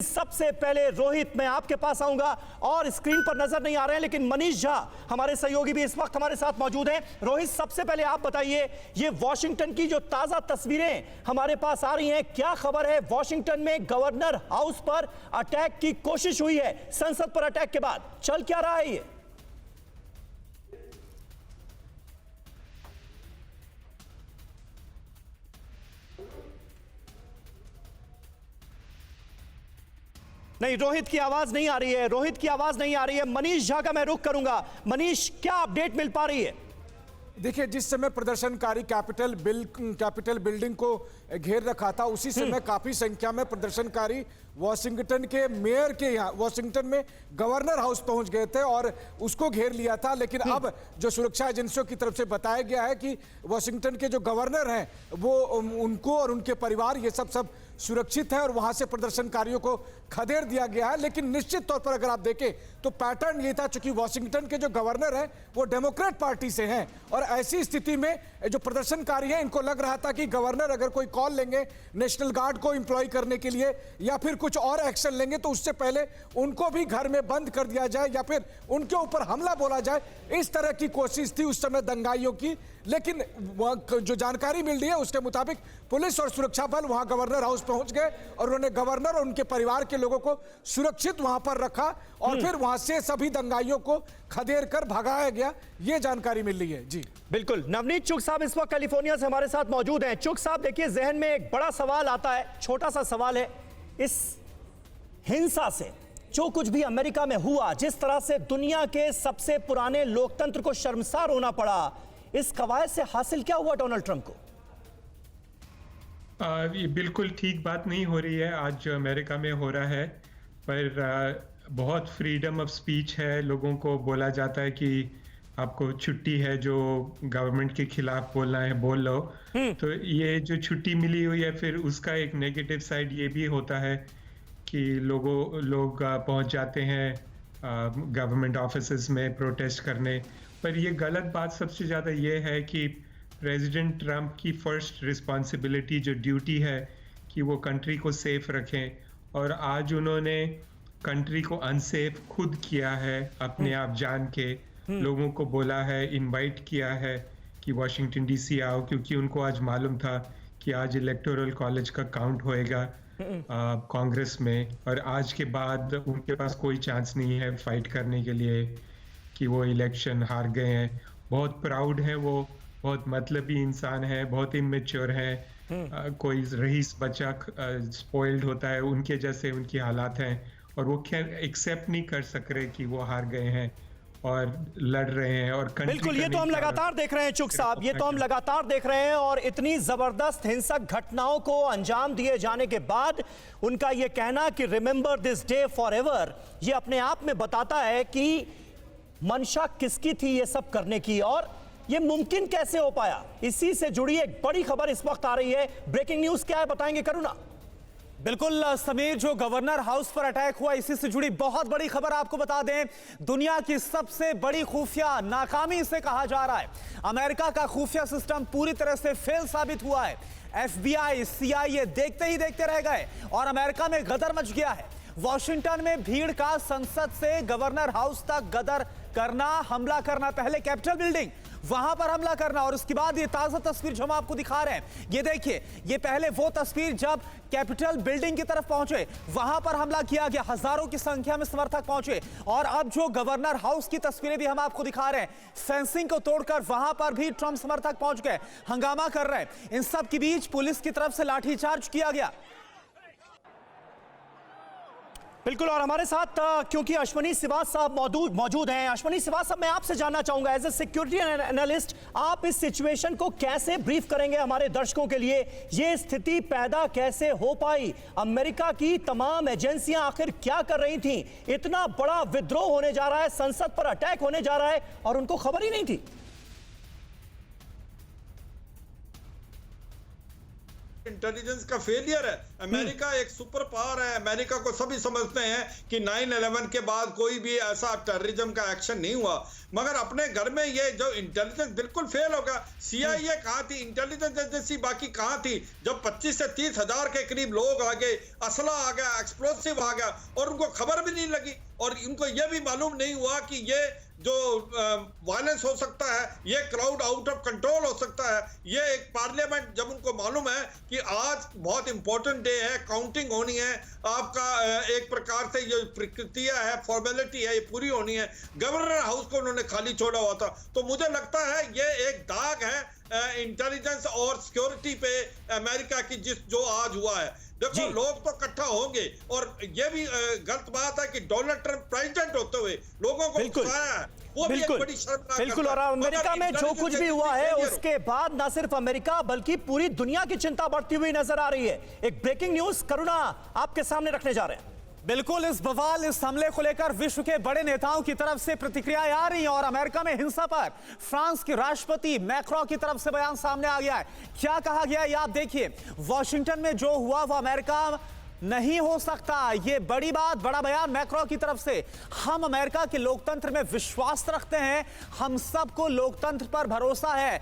सबसे पहले रोहित, मैं आपके पास आऊंगा और स्क्रीन पर नजर नहीं आ रहे हैं लेकिन मनीष झा हमारे सहयोगी भी इस वक्त हमारे साथ मौजूद हैं। रोहित, सबसे पहले आप बताइए, ये वॉशिंगटन की जो ताजा तस्वीरें हमारे पास आ रही हैं, क्या खबर है? वॉशिंगटन में गवर्नर हाउस पर अटैक की कोशिश हुई है, संसद पर अटैक के बाद चल क्या रहा है ये? नहीं, रोहित की आवाज नहीं आ रही है, रोहित की आवाज नहीं आ रही है। मनीष झा का मैं रुख करूंगा। मनीष, क्या अपडेट मिल पा रही है? देखिए, जिस समय प्रदर्शनकारी कैपिटल बिल्डिंग को घेर रखा था, उसी समय काफी संख्या में प्रदर्शनकारी वॉशिंगटन के मेयर के यहाँ वॉशिंगटन में गवर्नर हाउस पहुंच गए थे और उसको घेर लिया था। लेकिन अब जो सुरक्षा एजेंसियों की तरफ से बताया गया है कि वॉशिंगटन के जो गवर्नर हैं वो उनको और उनके परिवार ये सब सुरक्षित है और वहां से प्रदर्शनकारियों को खदेड़ दिया गया है। लेकिन निश्चित तौर पर अगर आप देखें तो पैटर्न ये था, चूंकि वॉशिंगटन के जो गवर्नर हैं वो डेमोक्रेट पार्टी से हैं और ऐसी स्थिति में जो प्रदर्शनकारी हैं इनको लग रहा था कि गवर्नर अगर कोई कॉल लेंगे नेशनल गार्ड को इंप्लॉय करने के लिए या फिर कुछ और एक्शन लेंगे तो उससे पहले उनको भी घर में बंद कर दिया जाए या फिर उनके ऊपर हमला बोला जाए। इस तरह की कोशिश थी उस समय दंगाइयों की। लेकिन जो जानकारी मिल रही है उसके मुताबिक पुलिस और सुरक्षा बल वहां गवर्नर हाउस पहुंच गए और उन्होंने गवर्नर और उनके परिवार के लोगों को सुरक्षित वहां पर रखा और फिर वहां से सभी दंगाइयों को खदेड़ कर भगाया गया। ये जानकारी मिल रही है। जी बिल्कुल। नवनीत चुग साहब इस वक्त कैलिफोर्निया से हमारे साथ मौजूद हैं। चुग साहब, देखिए, जहन में एक बड़ा सवाल आता है, छोटा सा सवाल है, इस हिंसा से जो कुछ भी अमेरिका में हुआ, जिस तरह से दुनिया के सबसे पुराने लोकतंत्र को शर्मसार होना पड़ा, इस कवायद से हासिल क्या हुआ डोनाल्ड ट्रंप को? ये बिल्कुल ठीक बात नहीं हो रही है आज जो अमेरिका में हो रहा है। पर बहुत फ्रीडम ऑफ स्पीच है, लोगों को बोला जाता है कि आपको छुट्टी है, जो गवर्नमेंट के खिलाफ बोलना है बोल लो। तो ये जो छुट्टी मिली हुई है, फिर उसका एक नेगेटिव साइड ये भी होता है कि लोग पहुंच जाते हैं गवर्नमेंट ऑफिसेज में प्रोटेस्ट करने। पर ये गलत बात सबसे ज़्यादा ये है कि प्रेसिडेंट ट्रंप की फर्स्ट रिस्पॉन्सिबिलिटी जो ड्यूटी है कि वो कंट्री को सेफ रखें, और आज उन्होंने कंट्री को अनसेफ खुद किया है, अपने आप जान के लोगों को बोला है, इनवाइट किया है कि वॉशिंगटन डीसी आओ, क्योंकि उनको आज मालूम था कि आज इलेक्टोरल कॉलेज का काउंट होएगा कांग्रेस में, और आज के बाद उनके पास कोई चांस नहीं है फाइट करने के लिए कि वो इलेक्शन हार गए हैं। बहुत प्राउड है वो, बहुत मतलबी इंसान है, बहुत इमेच्योर है। कोई रईस बच्चा स्पॉइल्ड होता है उनके जैसे उनकी हालात हैं, और वो एक्सेप्ट नहीं कर सक रहे कि वो हार गए हैं और लड़ रहे हैं। और बिल्कुल, ये तो हम लगातार देख रहे हैं चुग साहब, ये तो हम लगातार देख रहे हैं। और इतनी जबरदस्त हिंसक घटनाओं को अंजाम दिए जाने के बाद उनका ये कहना कि remember this day for ever, ये अपने आप में बताता है कि मंशा किसकी थी ये सब करने की, और ये मुमकिन कैसे हो पाया। इसी से जुड़ी एक बड़ी खबर इस वक्त आ रही है। ब्रेकिंग न्यूज क्या है, बताएंगे करुणा? बिल्कुल समीर, जो गवर्नर हाउस पर अटैक हुआ, इसी से जुड़ी बहुत बड़ी खबर आपको बता दें। दुनिया की सबसे बड़ी खुफिया नाकामी इसे कहा जा रहा है। अमेरिका का खुफिया सिस्टम पूरी तरह से फेल साबित हुआ है। FBI, CIA देखते ही देखते रह गए और अमेरिका में गदर मच गया है। वॉशिंगटन में भीड़ का संसद से गवर्नर हाउस तक गदर करना, हमला करना, पहले कैपिटल बिल्डिंग, वहां पर हमला करना, और उसके बाद ये ताजा तस्वीर जो हम आपको दिखा रहे हैं, ये देखिए, ये पहले वो तस्वीर जब कैपिटल बिल्डिंग की तरफ पहुंचे, वहां पर हमला किया गया, हजारों की संख्या में समर्थक पहुंचे। और अब जो गवर्नर हाउस की तस्वीरें भी हम आपको दिखा रहे हैं, फेंसिंग को तोड़कर वहां पर भी ट्रंप समर्थक पहुंच गए, हंगामा कर रहे हैं। इन सब के बीच पुलिस की तरफ से लाठीचार्ज किया गया। बिल्कुल, और हमारे साथ क्योंकि अश्वनी श्रीवास्तव साहब मौजूद हैं। अश्वनी श्रीवास्तव साहब, मैं आपसे जानना चाहूंगा, एज ए सिक्योरिटी एनालिस्ट, आप इस सिचुएशन को कैसे ब्रीफ करेंगे हमारे दर्शकों के लिए? ये स्थिति पैदा कैसे हो पाई? अमेरिका की तमाम एजेंसियां आखिर क्या कर रही थी? इतना बड़ा विद्रोह होने जा रहा है, संसद पर अटैक होने जा रहा है और उनको खबर ही नहीं थी। इंटेलिजेंस का फेलियर है। अमेरिका एक सुपर पावर है। अमेरिका को सभी समझते हैं कि 9/11 के बाद कोई भी ऐसा टेररिज्म का एक्शन नहीं हुआ, मगर अपने घर में ये जो इंटेलिजेंस बिल्कुल फेल होगा। CIA कहाँ थी, इंटेलिजेंस एजेंसी बाकी कहाँ थी जब 25 से 30 हजार के करीब लोग आ गए, असला आ गया, एक्सप्लोसिव आ गया और उनको खबर भी नहीं लगी और इनको ये भी मालूम नहीं हुआ कि ये जो वायलेंस हो सकता है, ये क्राउड आउट ऑफ कंट्रोल हो सकता है। ये एक पार्लियामेंट जब उनको मालूम है कि आज बहुत इंपॉर्टेंट डे है, काउंटिंग होनी है, आपका एक प्रकार से ये प्रक्रिया है, फॉर्मेलिटी है, ये पूरी होनी है, गवर्नर हाउस को उन्होंने खाली छोड़ा हुआ था। तो मुझे लगता है ये एक दाग है इंटेलिजेंस और सिक्योरिटी पे अमेरिका की जो आज हुआ है। देखो लोग तो इकट्ठा होंगे और ये भी गलत बात है कि डोनाल्ड ट्रंप प्रेसिडेंट होते हुए लोगों को उकसाया है, वो भी एक बड़ी शर्मनाक बिल्कुल। और अमेरिका में जो कुछ भी हुआ है उसके बाद न सिर्फ अमेरिका बल्कि पूरी दुनिया की चिंता बढ़ती हुई नजर आ रही है। एक ब्रेकिंग न्यूज करुणा आपके सामने रखने जा रहे हैं। बिल्कुल, इस बवाल, इस हमले को लेकर विश्व के बड़े नेताओं की तरफ से प्रतिक्रियाएं आ रही हैं और अमेरिका में हिंसा पर फ्रांस के राष्ट्रपति मैक्रों की तरफ से बयान सामने आ गया है। क्या कहा गया है आप देखिए। वॉशिंगटन में जो हुआ वो अमेरिका नहीं हो सकता, ये बड़ी बात, बड़ा बयान मैक्रों की तरफ से। हम अमेरिका के लोकतंत्र में विश्वास रखते हैं, हम सबको लोकतंत्र पर भरोसा है।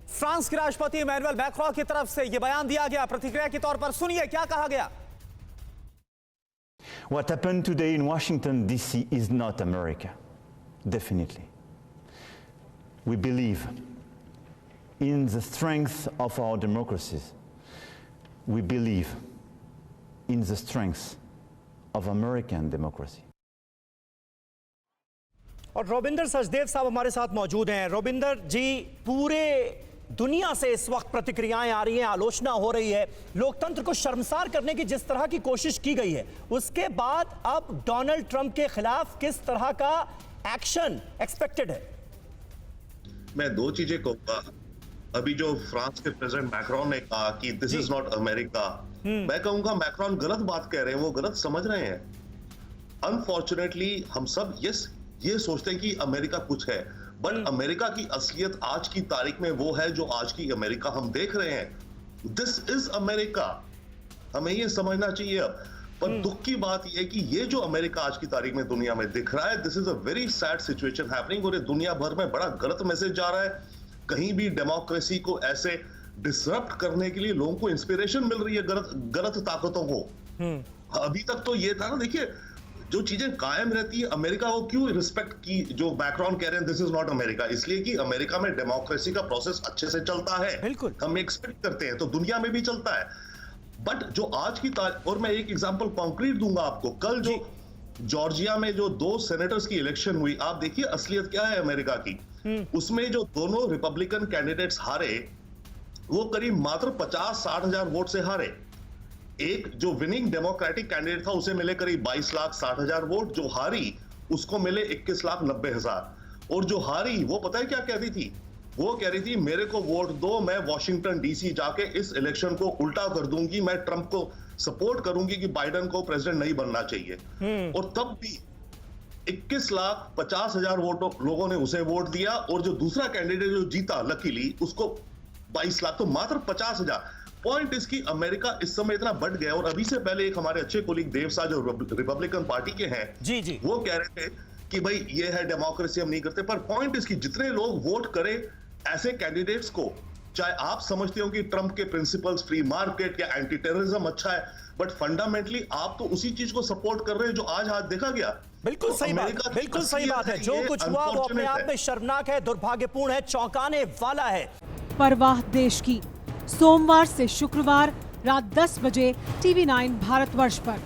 फ्रांस के राष्ट्रपति इमैनुअल मैक्रों की तरफ से यह बयान दिया गया प्रतिक्रिया के तौर पर। सुनिए क्या कहा गया। What happened today in Washington, D.C. is not America, definitely. We believe in the strength of our democracies. We believe in the strength of American democracy. और रोबिंदर सचदेव साहब हमारे साथ मौजूद हैं। रोबिंदर जी, पूरे दुनिया से इस वक्त प्रतिक्रियाएं आ रही हैं, आलोचना हो रही है, लोकतंत्र को शर्मसार करने की जिस तरह की कोशिश की गई है, उसके बाद अब डोनाल्ड ट्रंप के खिलाफ किस तरह का एक्शन एक्सपेक्टेड है? मैं दो चीजें कहूंगा। अभी जो फ्रांस के प्रेसिडेंट मैक्रोन ने कहा कि दिस इज नॉट अमेरिका, मैं कहूंगा मैक्रोन गलत बात कह रहे हैं, वो गलत समझ रहे हैं। अनफॉर्चुनेटली हम सब ये सोचते हैं कि अमेरिका कुछ है, बट अमेरिका की असलियत आज की तारीख में वो है जो आज की अमेरिका हम देख रहे हैं। दिस इज अमेरिका, हमें ये समझना चाहिए अब। पर दुख की बात यह है कि ये जो अमेरिका आज की तारीख में दुनिया में दिख रहा है, this is a very sad situation happening और ये दुनिया भर में बड़ा गलत मैसेज जा रहा है। कहीं भी डेमोक्रेसी को ऐसे डिसरप्ट करने के लिए लोगों को इंस्पिरेशन मिल रही है गलत ताकतों को। अभी तक तो ये था ना, देखिए जो चीजें कायम रहती है, अमेरिका को क्यों रिस्पेक्ट की, जो मैक्रोन कह रहे हैं दिस इज नॉट अमेरिका, इसलिए कि अमेरिका में डेमोक्रेसी का प्रोसेस अच्छे से चलता है, बिल्कुल हम एक्सपेक्ट करते हैं, तो दुनिया में भी चलता है। बट जो आज की और मैं एक एग्जांपल कॉन्क्रीट दूंगा आपको। कल जो जॉर्जिया में जो 2 सेनेटर्स की इलेक्शन हुई, आप देखिए असलियत क्या है अमेरिका की। उसमें जो दोनों रिपब्लिकन कैंडिडेट्स हारे, वो करीब मात्र 50-60 हजार वोट से हारे। एक जो विनिंग डेमोक्रेटिक कैंडिडेट था उसे मिले करीब 22,60,000 वोट, जो हारी उसको मिले 21,90,000। और जो हारी वो पता है क्या कहती थी, वो कह रही थी मेरे को वोट दो, मैं वॉशिंगटन डीसी जाके इस इलेक्शन को उल्टा कर दूंगी, मैं ट्रंप को सपोर्ट करूंगी कि बाइडेन को प्रेसिडेंट नहीं बनना चाहिए। और तब भी 21,50,000 वोट लोगों ने उसे वोट दिया और जो दूसरा कैंडिडेट जो जीता लकीली उसको 22 लाख, तो मात्र 50,000। पॉइंट इसकी अमेरिका इस समय इतना बढ़ गया। और अभी से पहले एक हमारे अच्छे कोलीग देव साह जो रिपब्लिकन पार्टी के हैं, जी वो कह रहे थे कि भाई ये है डेमोक्रेसी, हम नहीं करते। पर पॉइंट इसकी जितने लोग वोट करें ऐसे कैंडिडेट्स को, चाहे आप समझते हो कि ट्रंप के प्रिंसिपल्स, फ्री मार्केट या एंटी टेररिज्म अच्छा है, बट फंडामेंटली आप तो उसी चीज को सपोर्ट कर रहे हैं जो आज देखा गया। बिल्कुल सही बात, बिल्कुल सही बात है। जो कुछ हुआ वो अपने आप में शर्मनाक है, दुर्भाग्यपूर्ण है, चौंकाने वाला है। परवाह देश की, सोमवार से शुक्रवार रात 10 बजे TV9 भारतवर्ष पर।